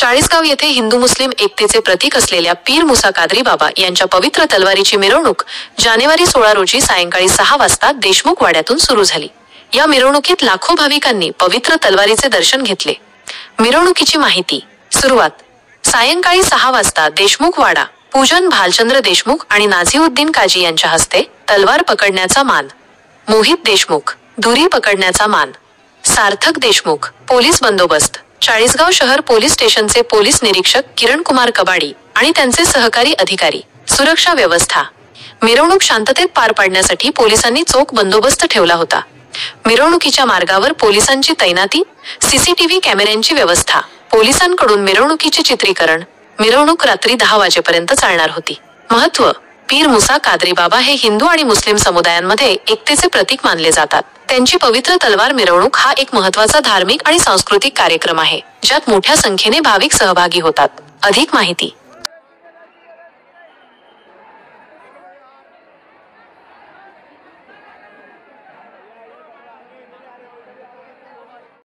चाळीसगाव येथे हिंदू मुस्लिम एकतेचे प्रतीक असलेल्या पीर मुसा कादरी बाबा यांच्या पवित्र तलवारीची मिरवणूक जानेवारी 16 रोजी सायंकाळी 6 वाजता देशमुख वाड्यातून सुरू झाली। या मिरवणुकीत लाखो भाविकांनी पवित्र तलवारीचे दर्शन घेतले। मिरवणुकीची माहिती। सुरुवात सायंकाळी 6 वाजता देशमुख वाडा पूजन भालचंद्र देशमुख आणि नाझीउद्दीन काजी यांच्या हस्ते तलवार पकडण्याचा मान, मोहित देशमुख धुरी पकडण्याचा मान, सार्थक देशमुख पोलीस बंदोबस्त, चाळीसगाव शहर पोलीस स्टेशनचे पोलीस निरीक्षक किरण कुमार कबाडी आणि त्यांचे सहकारी अधिकारी, सुरक्षा व्यवस्था। मिरवणूक शांततेत पार पाडण्यासाठी पोलिसांनी चोख बंदोबस्त ठेवला होता। मिरवणुकीच्या मार्गावर पोलिसांची तैनाती, सीसीटीव्ही कॅमेऱ्यांची व्यवस्था। पोलिसांकडून मिरवणुकीचे चित्रीकरण। मिरवणूक रात्री 10 वाजेपर्यंत चालणार होती। महत्त्व पीर मुसा कादरी बाबा हे हिंदू आणि मुस्लिम समुदायांमध्ये एकतेचे प्रतीक मानले जातात। त्यांची पवित्र तलवार मिरवणूक हा एक महत्त्वाचा धार्मिक आणि सांस्कृतिक कार्यक्रम आहे, ज्यात मोठ्या संख्येने भाविक सहभागी होतात। अधिक माहिती।